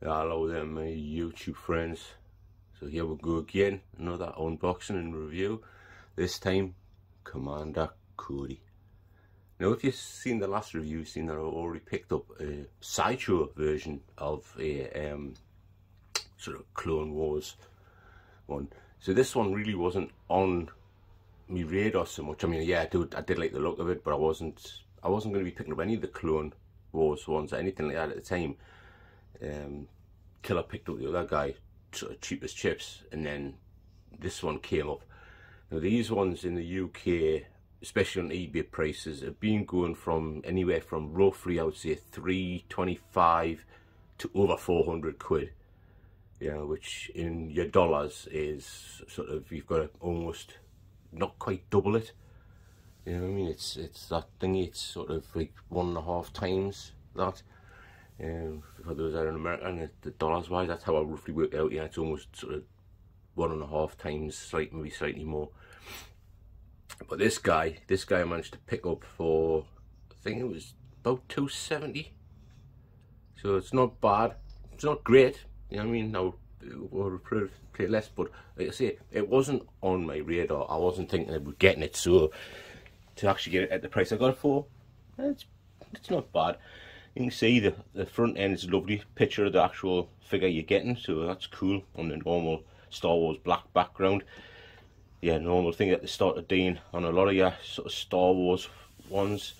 Hello there my YouTube friends. So here we go again, another unboxing and review. This time Commander Cody. Now if you've seen the last review, you've seen that I already picked up a Sideshow version of a sort of Clone Wars one. So this one really wasn't on my radar so much. I mean, yeah, I did like the look of it, but I wasn't going to be picking up any of the Clone Wars ones or anything like that at the time. Till I picked up the other guy, sort of cheap as chips, and then this one came up. Now these ones in the UK, especially on eBay prices, have been going from anywhere from roughly, I would say, $325 to over 400 quid. Yeah, which in your dollars is sort of, you've got to almost not quite double it. You know what I mean? It's that thingy. It's sort of like 1.5 times that. For those that are in America, and the dollars wise, that's how I roughly work it out. Yeah, it's almost sort of 1.5 times, maybe slightly more. But this guy I managed to pick up for, I think it was about $270. So it's not bad. It's not great. You know what I mean? Now we'll pay less, but like I say, it wasn't on my radar. I wasn't thinking about getting it. So to actually get it at the price I got it for, it's not bad. You can see the front end is a lovely picture of the actual figure you're getting, so that's cool on the normal Star Wars black background. Yeah, normal thing at the start of doing on a lot of your sort of Star Wars ones.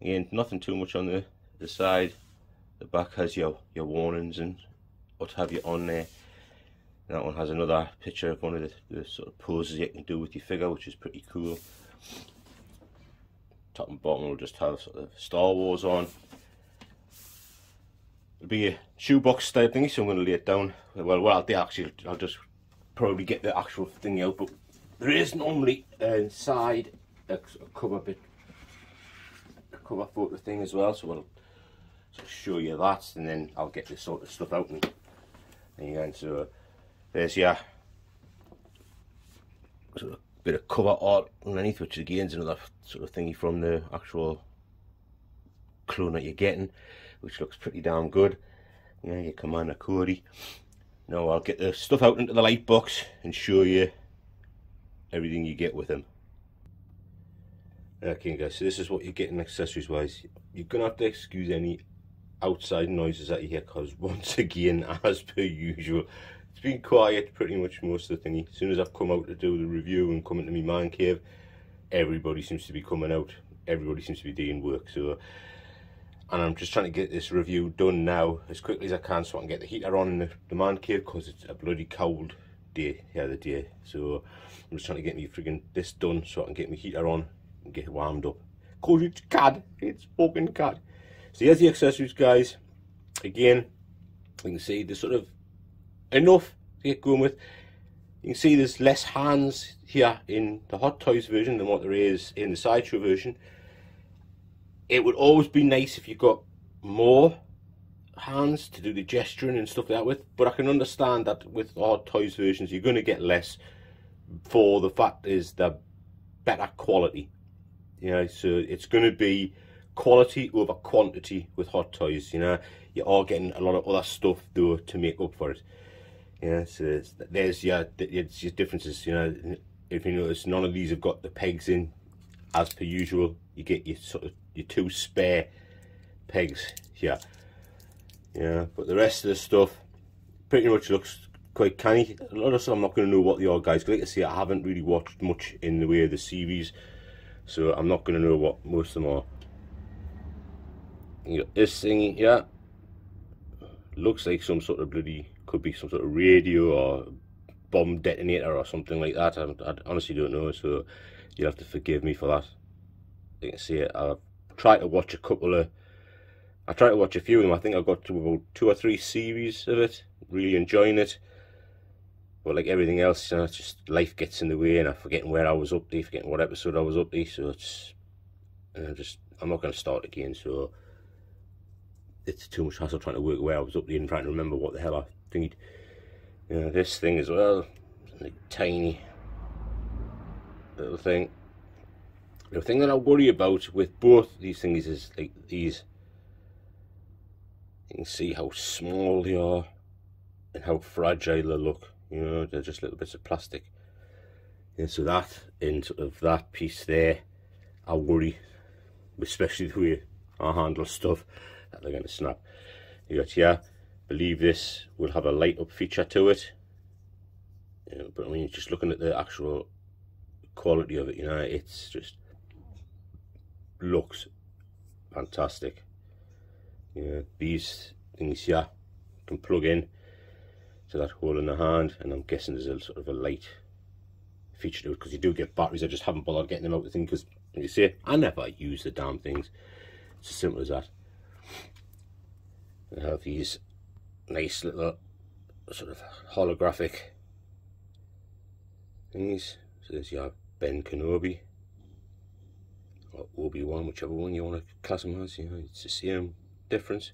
Again, nothing too much on the side. The back has your warnings and what have you on there. That one has another picture of one of the sort of poses you can do with your figure, which is pretty cool. Top and bottom will just have sort of Star Wars on. It'll be a shoebox type thingy, so I'm going to lay it down. Well, I'll just probably get the actual thing out, but there is normally inside a cover photo thing as well, so I'll sort of show you that, and then I'll get this sort of stuff out and again. So there's your sort of bit of cover art underneath, which again is another sort of thingy from the actual clone that you're getting, which looks pretty damn good. Yeah, your Commander Cody. Now I'll get the stuff out into the light box and show you everything you get with him. Okay guys, so this is what you're getting accessories wise. You're gonna have to excuse any outside noises that you hear, because once again, as per usual, it's been quiet pretty much most of the thingy. As soon as I've come out to do the review and come into my man cave, everybody seems to be coming out. Everybody seems to be doing work. So, and I'm just trying to get this review done now as quickly as I can, so I can get the heater on in the man cave, because it's a bloody cold day here the day. So I'm just trying to get me friggin' this done so I can get my heater on and get warmed up. Cause it's cad. It's fucking cad. So here's the accessories, guys. Again, you can see there's sort of enough to get going with. You can see there's less hands here in the Hot Toys version than what there is in the Sideshow version. It would always be nice if you got more hands to do the gesturing and stuff like that with, but I can understand that with the Hot Toys versions you're going to get less, for the fact is they're better quality. You know, so it's going to be quality over quantity with Hot Toys. You know, you are getting a lot of other stuff though to make up for it. Yeah, so there's your differences. You know, if you notice, none of these have got the pegs in, as per usual. You get your sort of your 2 spare pegs here. Yeah, but the rest of the stuff pretty much looks quite canny. A lot of stuff I'm not going to know what the old guys. Like I say, I haven't really watched much in the way of the series, so I'm not going to know what most of them are. You got this thing, yeah, looks like some sort of bloody, could be some sort of radio or bomb detonator or something like that. I honestly don't know, so you'll have to forgive me for that. You can see it. I've tried to watch a few of them. I think I got to about 2 or 3 series of it, really enjoying it. But like everything else, you know, it's just life gets in the way, and I'm forgetting where I was up to, forgetting what episode I was up to, so it's I'm not going to start again, so it's too much hassle trying to work where I was up to and trying to remember what the hell I thingied. You know, this thing as well, like tiny little thing. The thing that I worry about with both these things is like these You can see how small they are and how fragile they look. You know, they're just little bits of plastic. And so that, in sort of that piece there, I worry, especially the way I handle stuff, that they're going to snap. You got here, believe this will have a light up feature to it. You know, but I mean, just looking at the actual quality of it, you know, it's just looks fantastic. You know, these things here can plug in to that hole in the hand, and I'm guessing there's a sort of a light feature to it, because you do get batteries. I just haven't bothered getting them out of the thing, because you see, I never use the damn things. It's as simple as that. I have these nice little sort of holographic thingies. So there's your Ben Kenobi or Obi-Wan, whichever one you want to class them as. You know, it's the same difference.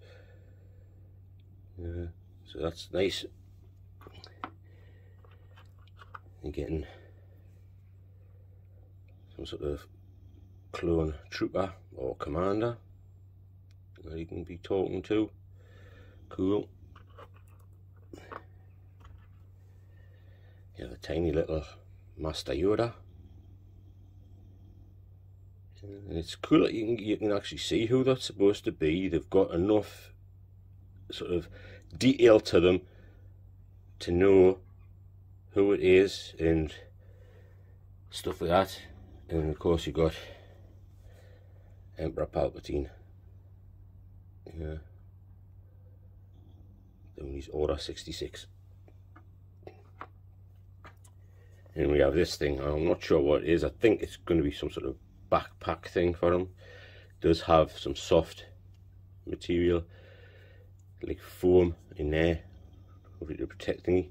Yeah, so that's nice. You're getting some sort of clone trooper or commander that you can be talking to. Cool. You have a tiny little Master Yoda. And it's cool that you can actually see who that's supposed to be. They've got enough sort of detail to them to know who it is and stuff like that. And of course you've got Emperor Palpatine. Yeah. Doing his Order 66. And we have this thing. I'm not sure what it is. I think it's going to be some sort of backpack thing for him. It does have some soft material, like foam in there, over to protect thingy.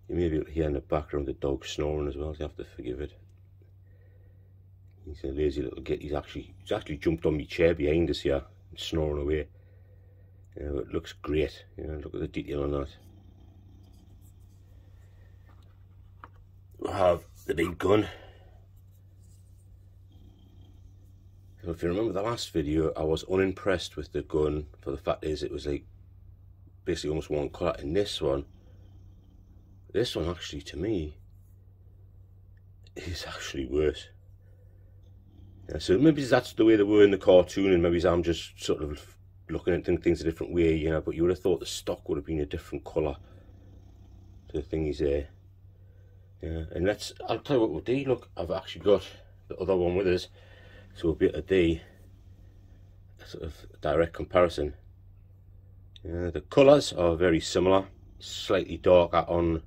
You may be able to hear in the background the dog snoring as well, so you have to forgive it. He's a lazy little git. He's actually jumped on my chair behind us here, snoring away. You know, it looks great. You know, look at the detail on that. We have the big gun. So if you remember the last video, I was unimpressed with the gun for the fact is it was like basically almost one colour. In this one actually to me is actually worse. Yeah, so maybe that's the way they were in the cartoon, and maybe I'm just sort of looking at things a different way, you know. But you would have thought the stock would have been a different colour to the thingies there. Yeah, and I'll tell you what we'll do. Look, I've actually got the other one with us, so we'll be able to do a sort of direct comparison. Yeah, the colours are very similar, slightly darker on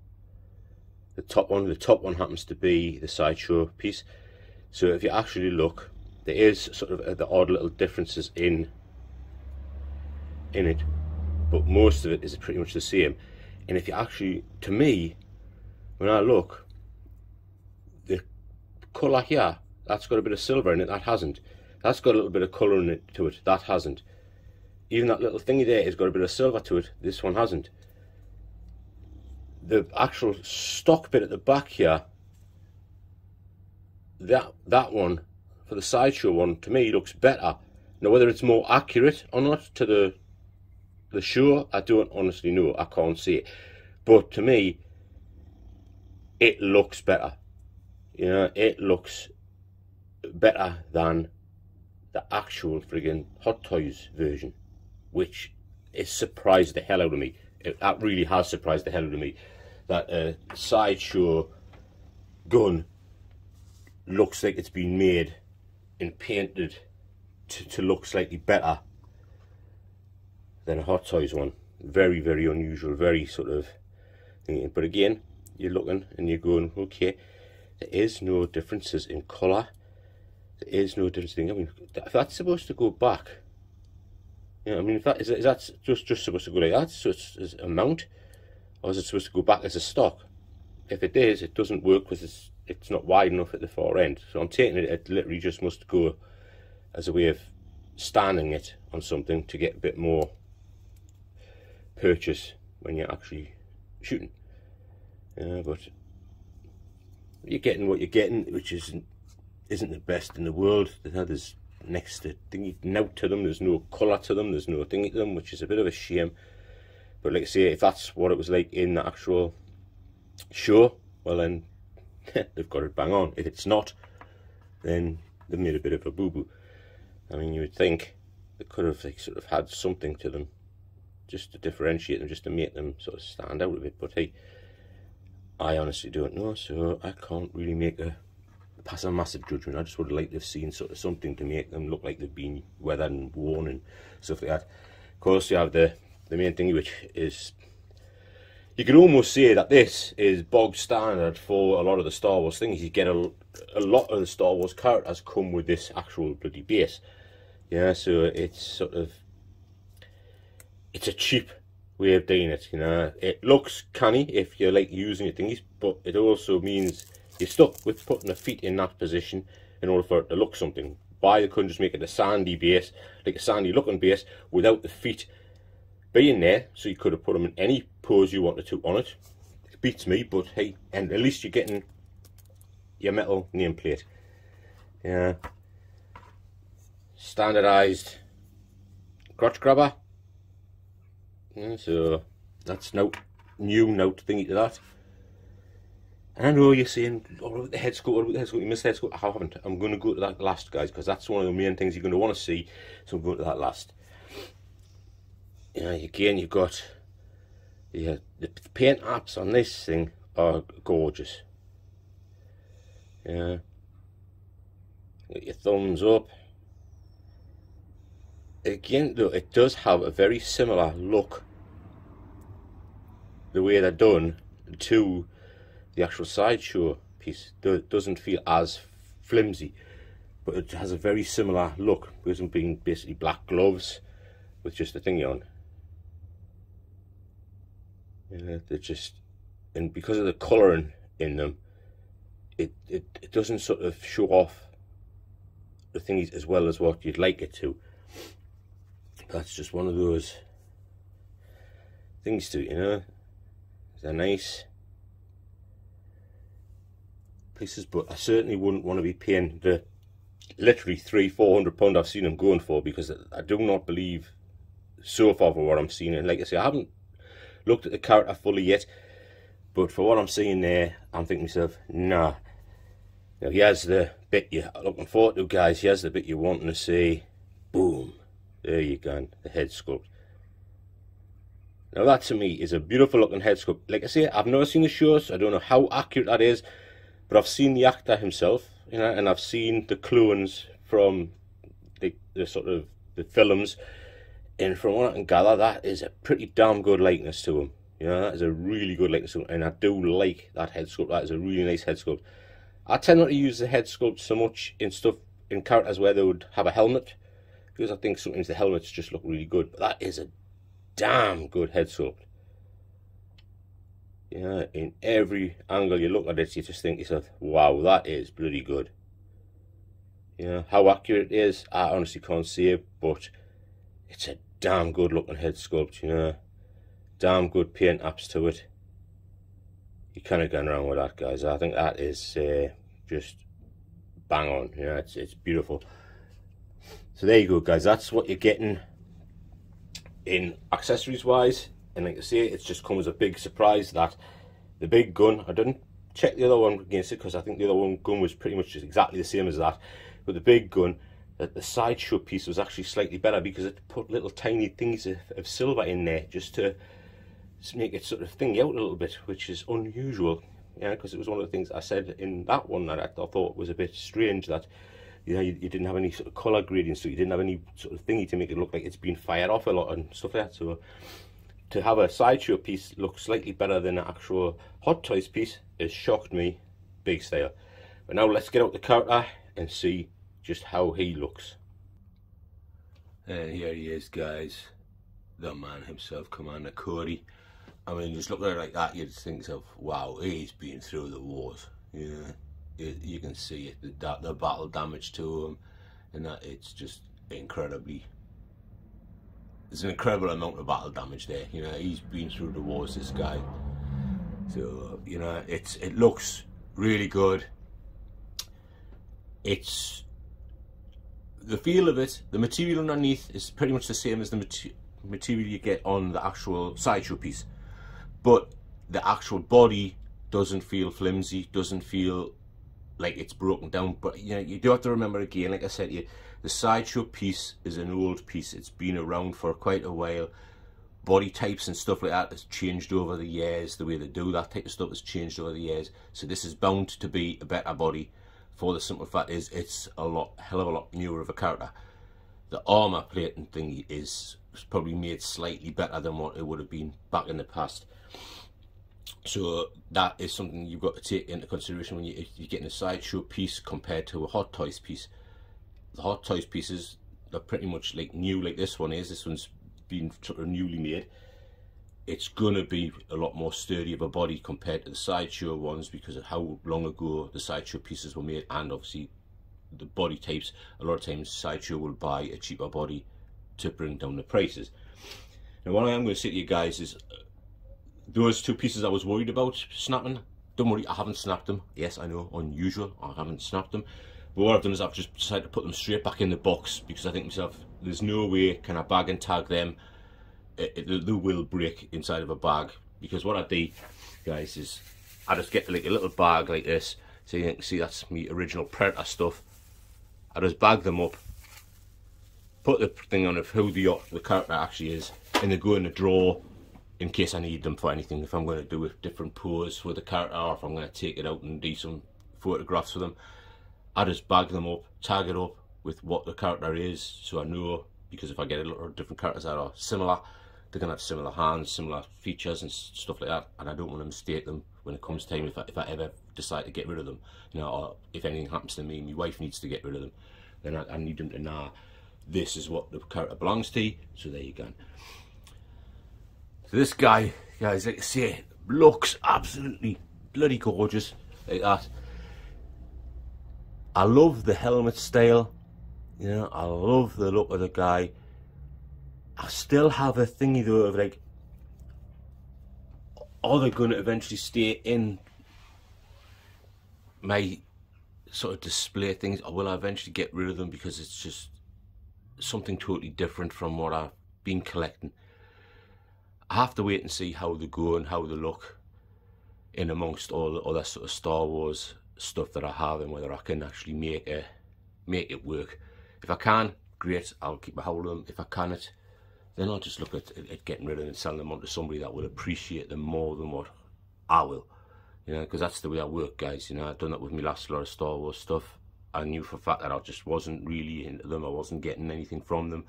the top one. The top one happens to be the Sideshow piece. So if you actually look, there is sort of the odd little differences in it, but most of it is pretty much the same. And if you actually, to me, when I look, the colour here, that's got a bit of silver in it, that hasn't. That's got a little bit of colour in it to it, that hasn't. Even that little thingy there has got a bit of silver to it, this one hasn't. The actual stock bit at the back here, that one, for the Sideshow one, to me looks better. Now whether it's more accurate or not to the show, I don't honestly know, I can't see it. But to me, it looks better. You know, it looks better than the actual friggin' Hot Toys version, which has surprised the hell out of me. That really has surprised the hell out of me. That a Sideshow gun looks like it's been made and painted to look slightly better than a Hot Toys one. Very, very unusual, very sort of thing. But again, you're looking and you're going, okay, there is no differences in colour. There is no difference in, I mean, if that's supposed to go back, you know, I mean, if that is that just supposed to go like that, so it's as a mount, or is it supposed to go back as a stock? If it is, it doesn't work because it's not wide enough at the far end. So I'm taking it, it literally just must go as a way of standing it on something to get a bit more purchase when you're actually shooting. But you're getting what you're getting, which isn't the best in the world. There's next to thingy note to them. There's no colour to them. There's no thingy to them, which is a bit of a shame. But like I say, if that's what it was like in the actual show, well then they've got it bang on. If it's not, then they've made a bit of a boo-boo. I mean, you would think they could have like sort of had something to them just to differentiate them, just to make them sort of stand out a bit. But hey, I honestly don't know, so I can't really pass a massive judgment. I just would have liked to have seen sort of something to make them look like they've been weathered and worn and stuff like that. Of course, you have the main thing, which is, you can almost say that this is bog standard for a lot of the Star Wars things. You get a lot of the Star Wars characters come with this actual bloody base. Yeah, so it's sort of, it's a cheap way of doing it, you know. It looks canny if you like using your thingies, but it also means you're stuck with putting the feet in that position in order for it to look something. Why they couldn't just make it a sandy base, like a sandy looking base, without the feet being there, so you could have put them in any pose you wanted to on it. It beats me, but hey, and at least you're getting your metal nameplate. Yeah. Standardized crotch grabber. Yeah, so that's new note thingy to that. And I know you're saying, oh, what about the head sculpt, what about the head sculpt, you missed the head sculpt. I haven't. I'm going to go to that last, guys, because that's one of the main things you're going to want to see, so I'm going to that last. You know, again, you've got the paint apps on this thing are gorgeous. Yeah. Get your thumbs up. Again, though, it does have a very similar look, the way they're done, to the actual Sideshow piece. It doesn't feel as flimsy, but it has a very similar look, because of being basically black gloves with just the thingy on. Yeah, they're just, and because of the colouring in them, it doesn't sort of show off the thingies as well as what you'd like it to. That's just one of those things to, you know. They're nice pieces, but I certainly wouldn't want to be paying the literally £300–400 I've seen them going for, because I do not believe so far for what I'm seeing. And like I say, I haven't looked at the character fully yet, but for what I'm seeing there, I'm thinking to myself, nah. Now here's the bit you're looking forward to, guys. Here's the bit you're wanting to see. Boom. There you go, the head sculpt. Now that to me is a beautiful looking head sculpt. Like I say, I've never seen the show, so I don't know how accurate that is, but I've seen the actor himself, you know, and I've seen the clones from the sort of the films, and from what I can gather, that is a pretty damn good likeness to him. You know, that is a really good likeness to him, and I do like that head sculpt. That is a really nice head sculpt. I tend not to use the head sculpt so much in characters where they would have a helmet, because I think sometimes the helmets just look really good. But that is a damn good head sculpt. Yeah, in every angle you look at it, you just think to yourself, wow, that is bloody good. Yeah, how accurate it is, I honestly can't say, but it's a damn good looking head sculpt, you know. Damn good paint apps to it. You kind of going around with that, guys. I think that is just bang on. You know, it's beautiful. So there you go, guys. That's what you're getting in accessories wise. And like I say, it's just come as a big surprise that the big gun, I didn't check the other one against it, because I think the other one gun was pretty much just exactly the same as that. But the big gun, that the Sideshow piece was actually slightly better, because it put little tiny things of silver in there just to make it sort of thingy out a little bit, which is unusual. Yeah, because it was one of the things I said in that one that I thought was a bit strange, that you know, you didn't have any sort of colour gradients, so you didn't have any sort of thingy to make it look like it's been fired off a lot and stuff like that. So to have a Sideshow piece look slightly better than an actual Hot Toys piece has shocked me big style. But now let's get out the character and see just how he looks. And here he is, guys, the man himself, Commander Cody. I mean, just looking at it like that, you'd think of, wow, he's been through the wars. Yeah, you can see it, the battle damage to him, and that it's just incredibly. There's an incredible amount of battle damage there. You know, he's been through the wars, this guy. So you know, it looks really good. It's the feel of it, the material underneath is pretty much the same as the material you get on the actual Sideshow piece, but the actual body doesn't feel flimsy, doesn't feel like it's broken down. But you know, you do have to remember again, like I said to you, the Sideshow piece is an old piece. It's been around for quite a while. Body types and stuff like that has changed over the years. The way they do that type of stuff has changed over the years. So this is bound to be a better body, for the simple fact is it's a hell of a lot newer of a character. The armor plating thing is probably made slightly better than what it would have been back in the past. So that is something you've got to take into consideration when you're getting a Sideshow piece compared to a Hot Toys piece. The Hot Toys pieces are pretty much like new, like this one is. This one's been sort of newly made. It's gonna be a lot more sturdy of a body compared to the Sideshow ones because of how long ago the Sideshow pieces were made, and obviously the body types. A lot of times Sideshow will buy a cheaper body to bring down the prices. Now what I am going to say to you guys is, those two pieces I was worried about snapping, don't worry, I haven't snapped them. Yes, I know, unusual, I haven't snapped them. But what I've done is I've just decided to put them straight back in the box, because I think to myself, there's no way can I bag and tag them. They will break inside of a bag. Because what I do, guys, is I just get like a little bag like this, so you can see that's my original Predator stuff. I just bag them up, put the thing on of who the character actually is, and they go in the drawer in case I need them for anything. If I'm going to do a different pose with the character, or if I'm going to take it out and do some photographs for them, I just bag them up, tag it up with what the character is, so I know, because if I get a lot of different characters that are similar, they're going to have similar hands, similar features and stuff like that, and I don't want to mistake them when it comes time, if I ever decide to get rid of them, you know, or if anything happens to me, my wife needs to get rid of them, then I need them to know this is what the character belongs to, so there you go. So this guy, guys, like I say, looks absolutely bloody gorgeous, like that. I love the helmet style, you know, I love the look of the guy. I still have a thingy though of like, are they going to eventually stay in my sort of display things, or will I eventually get rid of them because it's just something totally different from what I've been collecting. I have to wait and see how they go and how they look in amongst all the other sort of Star Wars stuff that I have, and whether I can actually make it work. If I can, great, I'll keep a hold of them. If I cannot, then I'll just look at getting rid of them and selling them on to somebody that will appreciate them more than what I will. You know, because that's the way I work, guys. You know, I've done that with my last lot of Star Wars stuff. I knew for a fact that I just wasn't really into them. I wasn't getting anything from them.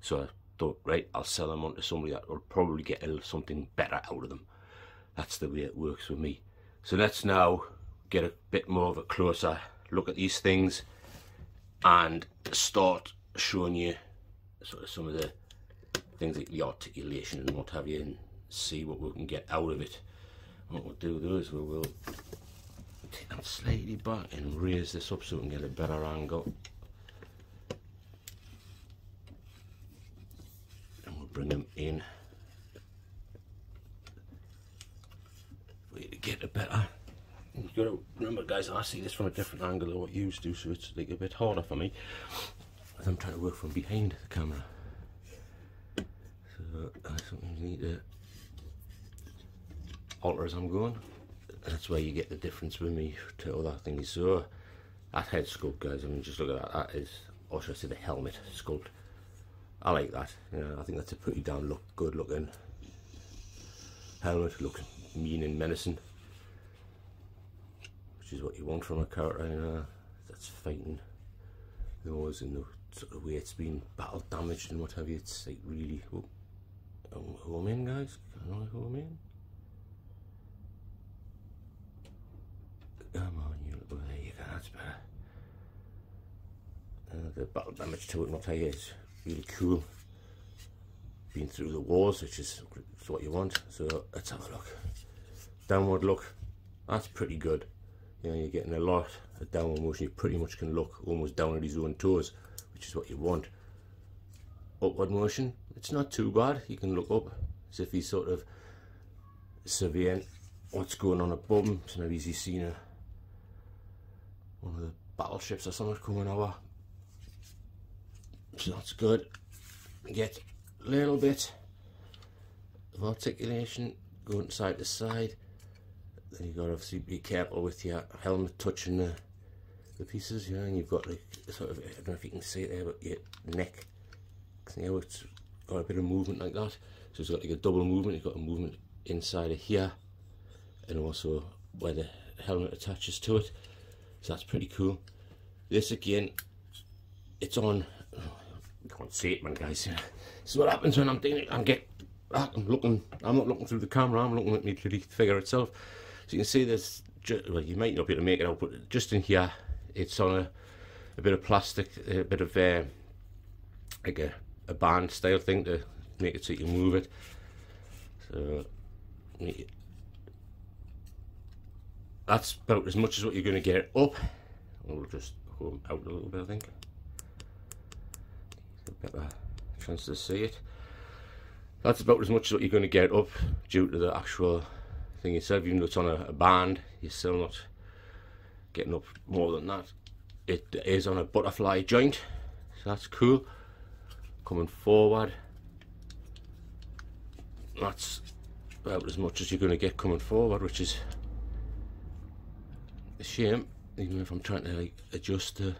So I thought, right, I'll sell them on to somebody that will probably get something better out of them. That's the way it works with me. So let's now get a bit more of a closer look at these things and start showing you sort of some of the things like the articulation and what have you, and see what we can get out of it. What we'll do though is we'll take them slightly back and raise this up so we can get a better angle, and we'll bring them in to get a better. You've got to remember, guys, I see this from a different angle than what you used to, so it's like a bit harder for me as I'm trying to work from behind the camera. So that's something you need to alter as I'm going. That's where you get the difference with me to other things. So that head sculpt, guys, I mean, just look at that. That is, or should I say, the helmet sculpt. I like that. You know, I think that's a pretty damn good looking helmet. Looks mean and menacing, which is what you want from a character, you know, that's fighting those in the sort of way it's been battle damaged and what have you. It's like really, home in, guys. Can I home in? Come on, you little, there you go, that's better. The battle damage to it and what have you is really cool. Been through the wars, which is what you want. So let's have a look. Downward look, that's pretty good. You know, you're getting a lot of downward motion. You pretty much can look almost down at his own toes, which is what you want. Upward motion, it's not too bad. You can look up as if he's sort of surveying what's going on above him. So maybe he's seen one of the battleships or something coming over. so that's good. Get a little bit of articulation going side to side. Then you've got to obviously be careful with your helmet touching the pieces, yeah, and you've got like sort of, I don't know if you can see it there, but your neck, you know, it's got a bit of movement like that. So it's got like a double movement. You've got a movement inside of here, and also where the helmet attaches to it. So that's pretty cool. This again, it's on. Oh, you can't see it, man, guys. This is what happens when I'm doing it. I'm not looking through the camera. I'm looking at me the figure itself. So you can see there's, well, you might not be able to make it out, but just in here, it's on a bit of plastic, a bit of like a band style thing to make it so you can move it. So that's about as much as what you're going to get it up. We'll just go out a little bit, I think. A better chance to see it. That's about as much as what you're going to get up due to the actual thing itself. Even though it's on a band, you're still not getting up more than that. It is on a butterfly joint, so that's cool. Coming forward, that's about as much as you're going to get coming forward, which is a shame. Even if I'm trying to like adjust the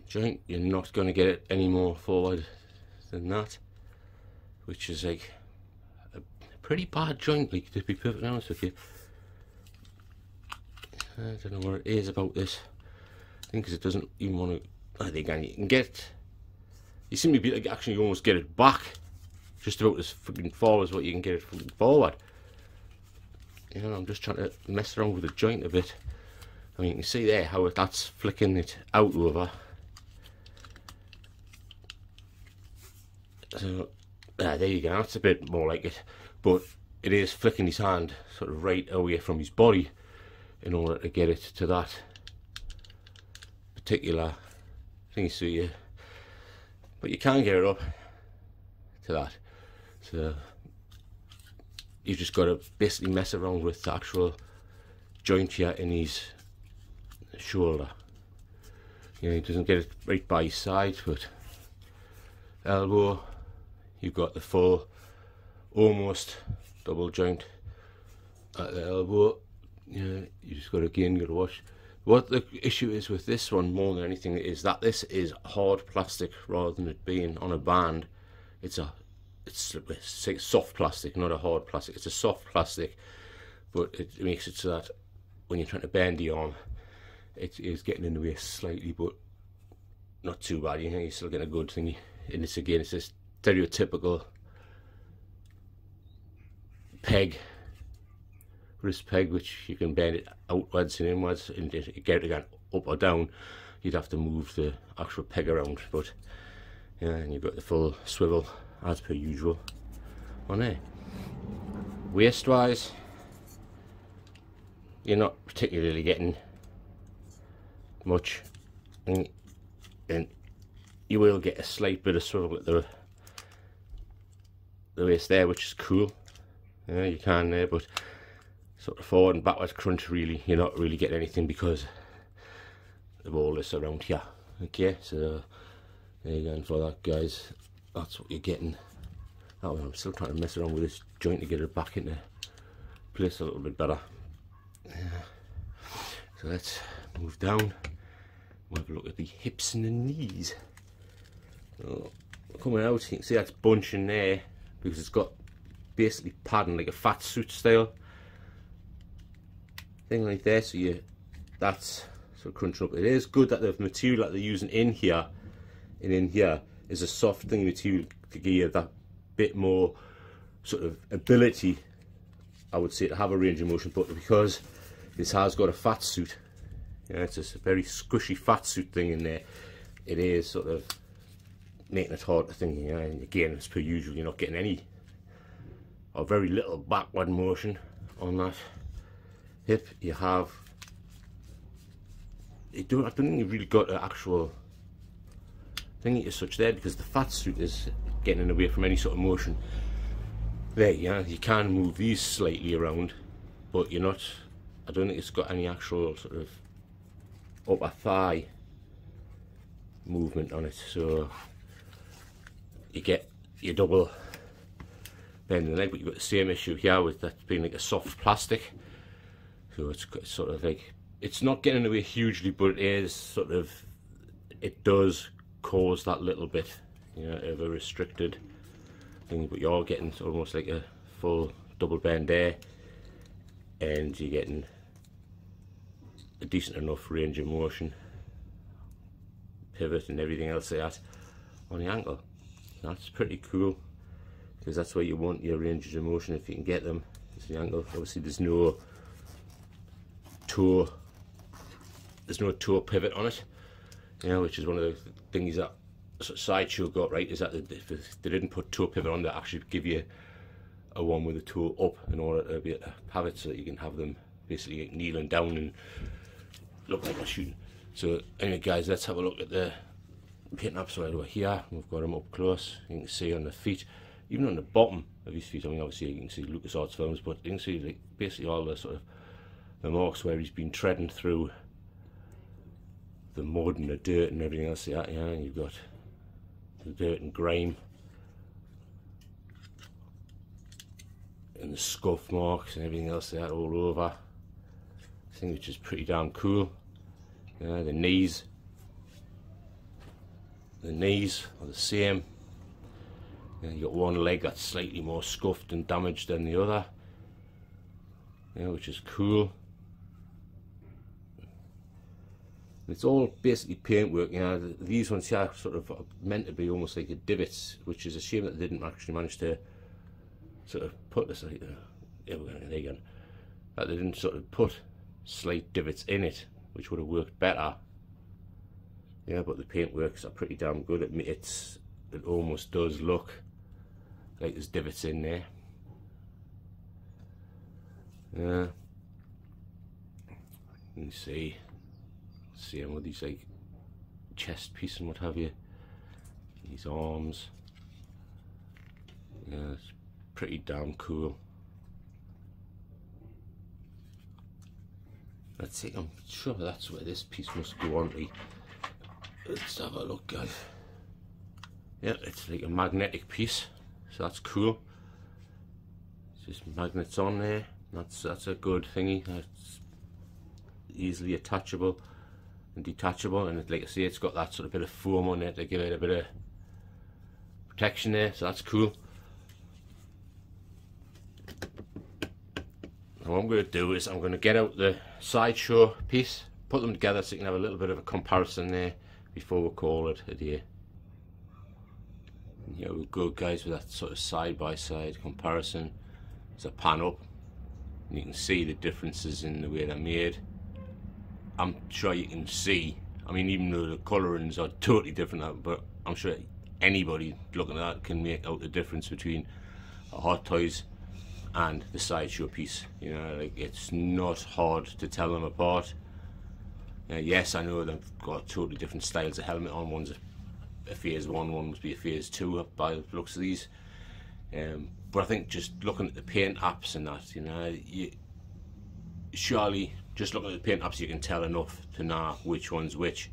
joint, you're not going to get it any more forward than that, which is like a pretty bad joint, like, to be perfectly honest with you. I don't know what it is about this. I think because it doesn't even want to. I think you can get. You seem to be like actually almost get it back, just about as fucking far as what you can get it fucking forward. You know, I'm just trying to mess around with the joint a bit. I mean, you can see there how that's flicking it out over. So there you go. That's a bit more like it, but it is flicking his hand sort of right away from his body in order to get it to that particular thing. So you, but you can get it up to that. So you've just got to basically mess around with the actual joint here in his shoulder. You know, he doesn't get it right by his side, but elbow, you've got the full almost double joint at the elbow. Yeah, you just got to again got to watch. What the issue is with this one more than anything is that this is hard plastic rather than it being on a band. It's soft plastic, not a hard plastic. It's a soft plastic, but it makes it so that when you're trying to bend the arm, it is getting in the way slightly, but not too bad. You know, you're still getting a good thingy. And it's again, it's this stereotypical peg, wrist peg, which you can bend it outwards and inwards, and to get it again up or down, you'd have to move the actual peg around. But yeah, and you've got the full swivel as per usual on there. Waist wise, you're not particularly getting much, and you will get a slight bit of swivel at the waist there, which is cool. Yeah, you can there, but sort of forward and backwards crunch, really you're not really getting anything because of all this around here. Okay, so there you go. And for that, guys, that's what you're getting. Oh, I'm still trying to mess around with this joint to get it back into place a little bit better. Yeah. So let's move down. We'll have a look at the hips and the knees. So, coming out, you can see that's bunching there because it's got basically padding like a fat suit style thing like there. So that's sort of crunching up. It is good that the material that they're using in here and in here is a soft thing material to give you that bit more sort of ability, I would say, to have a range of motion. But because this has got a fat suit, yeah, it's a very squishy fat suit thing in there, it is sort of making it hard to think. Yeah, and again, as per usual, you're not getting any or very little backward motion on that hip. You have, I don't think you've really got an actual thingy as such there, because the fat suit is getting in the way from any sort of motion there. Yeah, you can move these slightly around, but you're not, I don't think it's got any actual sort of upper thigh movement on it, so you get your double bend in the leg, but you've got the same issue here with that being like a soft plastic. So it's sort of like, it's not getting away hugely, but it is sort of, it does cause that little bit, you know, of a restricted thing, but you're getting almost like a full double bend there, and you're getting a decent enough range of motion, pivot and everything else like that on the ankle. That's pretty cool, because that's where you want your ranges of motion if you can get them. It's the ankle. Obviously there's no toe pivot on it, you know, which is one of the things that sort of Sideshow got right, is that they didn't put toe pivot on, they actually give you a one with the toe up in order to be able to have it, so that you can have them basically like kneeling down and look like they're shooting. So anyway guys, let's have a look at the paint apps right over here. We've got them up close. You can see on the feet, even on the bottom of his feet, I mean obviously you can see LucasArts films, but you can see like basically all the sort of the marks where he's been treading through the mud and the dirt and everything else like that, yeah, and you've got the dirt and grime and the scuff marks and everything else like that all over. I think, which is pretty damn cool. Yeah, the knees are the same. Yeah, you got one leg that's slightly more scuffed and damaged than the other, yeah, which is cool. It's all basically paintwork, you know. These ones here sort of meant to be almost like a divots, which is a shame that they didn't actually manage to sort of put this like, yeah, we're going to again. That they didn't sort of put slight divots in it, which would have worked better. Yeah, but the paintworks are pretty damn good. It almost does look like there's divots in there. Yeah, you can see with these like chest piece and what have you, these arms. Yeah, it's pretty damn cool. Let's see, I'm sure that's where this piece must go on to. Let's have a look, guys. Yeah, it's like a magnetic piece, so that's cool. It's just magnets on there. That's a good thingy. That's easily attachable and detachable, and like I say, it's got that sort of bit of foam on it to give it a bit of protection there, so that's cool. And what I'm going to do is I'm going to get out the Sideshow piece, put them together so you can have a little bit of a comparison there before we call it a day. And here we go, guys, with that sort of side-by-side comparison. It's a pan up, and you can see the differences in the way they're made. I'm sure you can see, I mean, even though the colourings are totally different, but I'm sure anybody looking at that can make out the difference between a Hot Toys and the Sideshow piece. You know, like, it's not hard to tell them apart. Yes, I know they've got totally different styles of helmet on. One's a phase 1, one must be a phase 2 by the looks of these. But I think just looking at the paint apps and that, you know, surely just looking at the paint apps you can tell enough to know which one's which.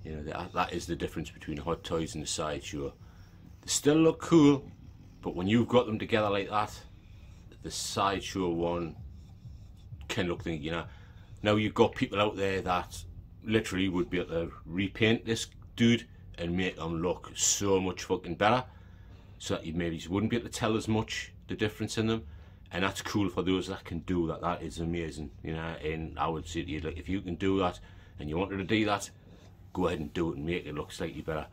You know, that is the difference between the Hot Toys and the Sideshow. They still look cool, but when you've got them together like that, the Sideshow one can look, you know. Now you've got people out there that literally would be able to repaint this dude and make them look so much fucking better, so that you maybe wouldn't be able to tell as much the difference in them. And that's cool for those that can do that. That is amazing, you know. And I would say to you, like, if you can do that and you wanted to do that, go ahead and do it and make it look slightly better.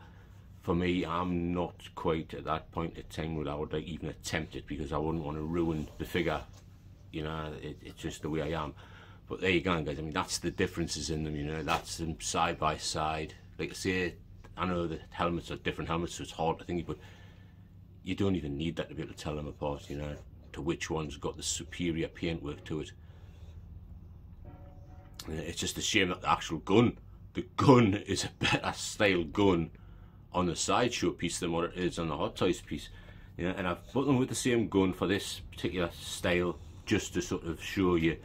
For me, I'm not quite at that point in time where I would like even attempt it, because I wouldn't want to ruin the figure, you know. It's just the way I am. But there you go, guys. I mean, that's the differences in them, you know. That's them side by side. Like I say, I know the helmets are different helmets, so it's hard to think, but you don't even need that to be able to tell them apart, you know, to which one's got the superior paintwork to it. It's just a shame that the actual gun, the gun is a better style gun on the Sideshow piece than what it is on the Hot Toys piece. You know, and I've put them with the same gun for this particular style, just to sort of show you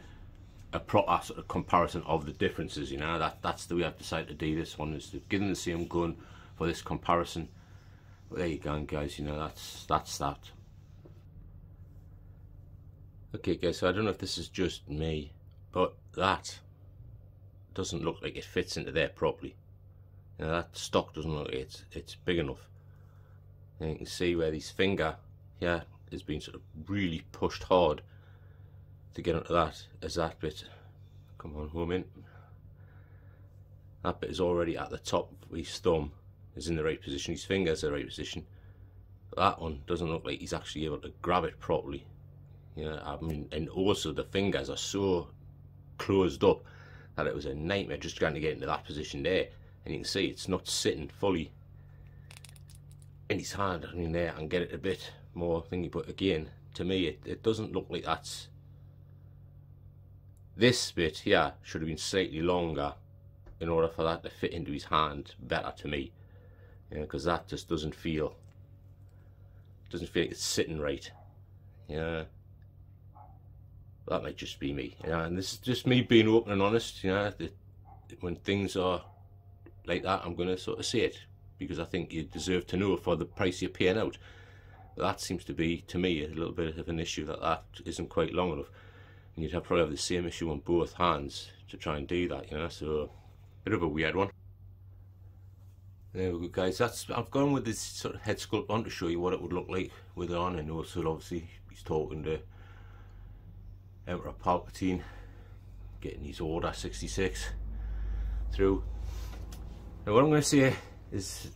a proper sort of comparison of the differences, you know. That's the way I've decided to do this one, is to give them the same gun for this comparison. But there you go, guys, you know, that's that. Okay guys, so I don't know if this is just me, but that doesn't look like it fits into there properly. You know, that stock doesn't look like it's big enough. And you can see where this finger here has been sort of really pushed hard to get onto that, as that bit, come on, home in, that bit is already at the top. His thumb is in the right position, his finger's in the right position, but that one doesn't look like he's actually able to grab it properly. Yeah, I mean, and also the fingers are so closed up that it was a nightmare just trying to get into that position there. And you can see it's not sitting fully in his hand. I mean, there I can get it a bit more thingy, but again, to me it doesn't look like that's. This bit here should have been slightly longer in order for that to fit into his hand better, to me. Yeah, because that just doesn't feel like it's sitting right. Yeah, that might just be me. Yeah, and this is just me being open and honest. You know, when things are like that, I'm going to sort of say it, because I think you deserve to know for the price you're paying out. That seems to be, to me, a little bit of an issue, that isn't quite long enough. And you'd probably have the same issue on both hands to try and do that, you know, so bit of a weird one. There we go, guys. I've gone with this sort of head sculpt on to show you what it would look like with it on, and also obviously he's talking to Emperor Palpatine, getting his Order 66 through. Now what I'm going to say is,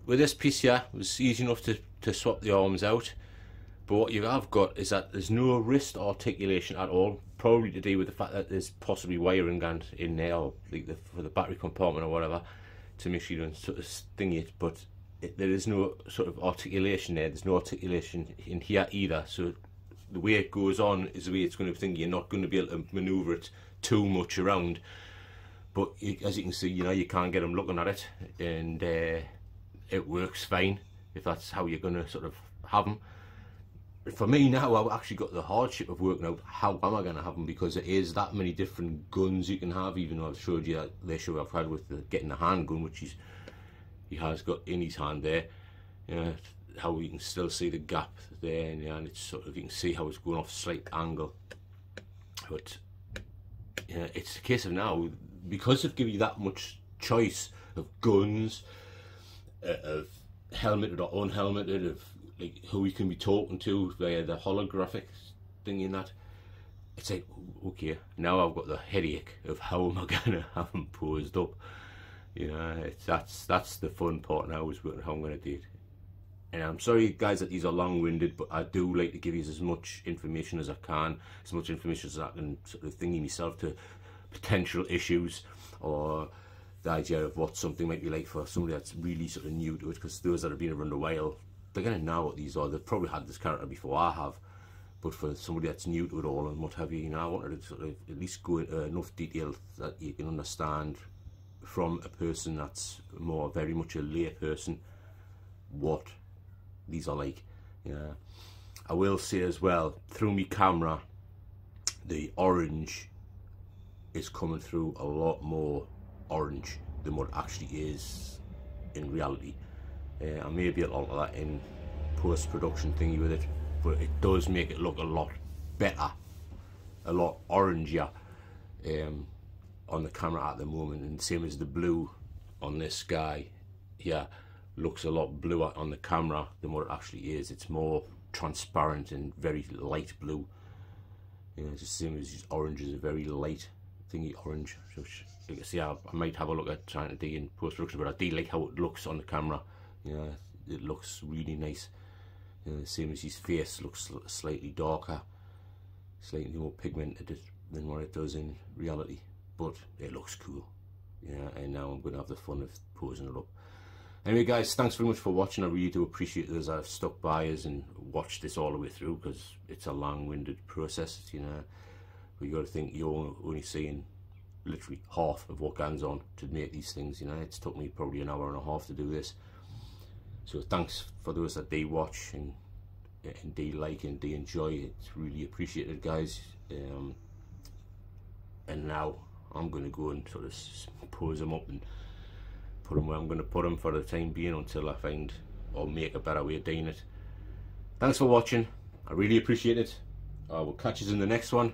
with this piece here, it was easy enough to swap the arms out, but what you have got is that there's no wrist articulation at all, probably to do with the fact that there's possibly wiring gone in there, or like for the battery compartment or whatever, to make sure you don't sort of sting it, but there is no sort of articulation there. There's no articulation in here either, so the way it goes on is the way it's going to think. You're not going to be able to maneuver it too much around, but as you can see, you know, you can't get them looking at it, and it works fine if that's how you're going to sort of have them. For me now, I've actually got the hardship of working out how am I going to have them, because it is that many different guns you can have. Even though I've showed you that the issue I've had with getting the handgun, which he has got in his hand there, you know, how you can still see the gap there, and it's sort of, you can see how it's going off a slight angle. But you know, it's a case of now, because they've given you that much choice of guns, of helmeted or unhelmeted, of like who you can be talking to via the holographic thing in that, it's like, okay, now I've got the headache of how am I gonna have them posed up. You know, that's the fun part now, is working how I'm gonna do it. And I'm sorry guys that these are long-winded, but I do like to give you as much information as I can, as much information as I can sort of thingy myself to potential issues, or the idea of what something might be like for somebody that's really sort of new to it, because those that have been around a while, they're going to know what these are. They've probably had this character before I have, but for somebody that's new to it all and what have you, you know, I wanted to sort of at least go into enough detail that you can understand from a person that's more very much a lay person what these are like. You know, I will say as well, through my camera, the orange is coming through a lot more orange than what it actually is in reality. I may be able to alter that in post-production thingy with it, but it does make it look a lot better, a lot oranger on the camera at the moment. And same as the blue on this guy here looks a lot bluer on the camera than what it actually is. It's more transparent and very light blue. You know, it's the same as his orange is a very light thingy orange. So you can see, I might have a look at trying to do in post-production, but I do like how it looks on the camera. You know, it looks really nice. You know, the same as his face looks slightly darker, slightly more pigmented than what it does in reality, but it looks cool. Yeah, and now I'm going to have the fun of posing it up. Anyway guys, thanks very much for watching. I really do appreciate it, as I've stuck by us and watched this all the way through, because it's a long-winded process. You know, but you got to think you're only seeing literally half of what goes on to make these things. You know, it's took me probably an hour and a half to do this. So thanks for those that do watch and do like and do enjoy. It's really appreciated, guys. and now I'm going to go and sort of pose them up and put them where I'm going to put them for the time being until I find or make a better way of doing it. Thanks for watching. I really appreciate it. I will catch you in the next one.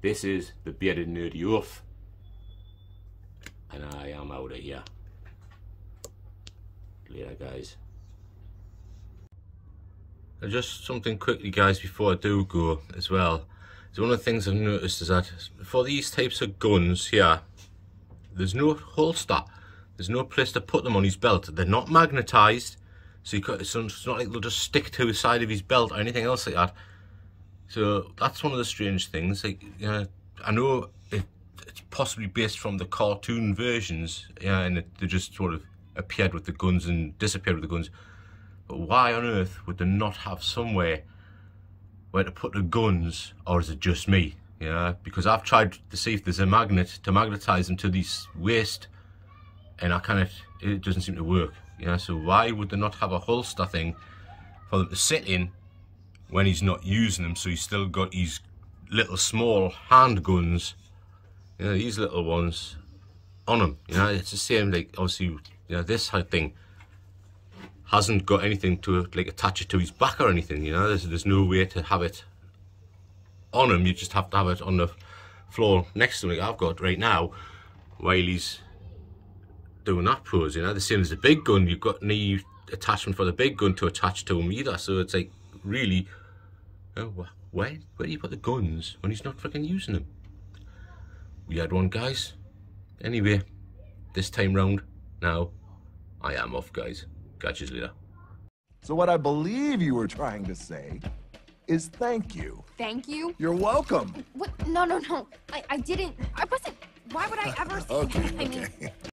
This is the Bearded Nerdy Oaf, and I am out of here. Later, guys. Just something quickly, guys, before I do go as well. So one of the things I've noticed is that for these types of guns here, there's no holster. There's no place to put them on his belt. They're not magnetized, so it's not like they'll just stick to the side of his belt or anything else like that. So that's one of the strange things. Like, you know, I know it's possibly based from the cartoon versions, and they just sort of appeared with the guns and disappeared with the guns. But why on earth would they not have somewhere where to put the guns, or is it just me? Yeah, because I've tried to see if there's a magnet to magnetize them to this waist, and it doesn't seem to work. Yeah, so why would they not have a holster thing for them to sit in when he's not using them? So he's still got his little small handguns, you know, these little ones on him. You know, it's the same. Like, obviously, you know, this thing hasn't got anything to like attach it to his back or anything. You know, there's no way to have it on him. You just have to have it on the floor next to him, like I've got right now, while he's doing that pose. You know, the same as the big gun. You've got no attachment for the big gun to attach to him either. So it's like, really, where do you put the guns when he's not freaking using them? We had one, guys. Anyway, this time round, now I am off, guys. Catch you later. So what I believe you were trying to say is thank you. Thank you? You're welcome. What? No. I didn't. I wasn't. Why would I ever say that? I mean,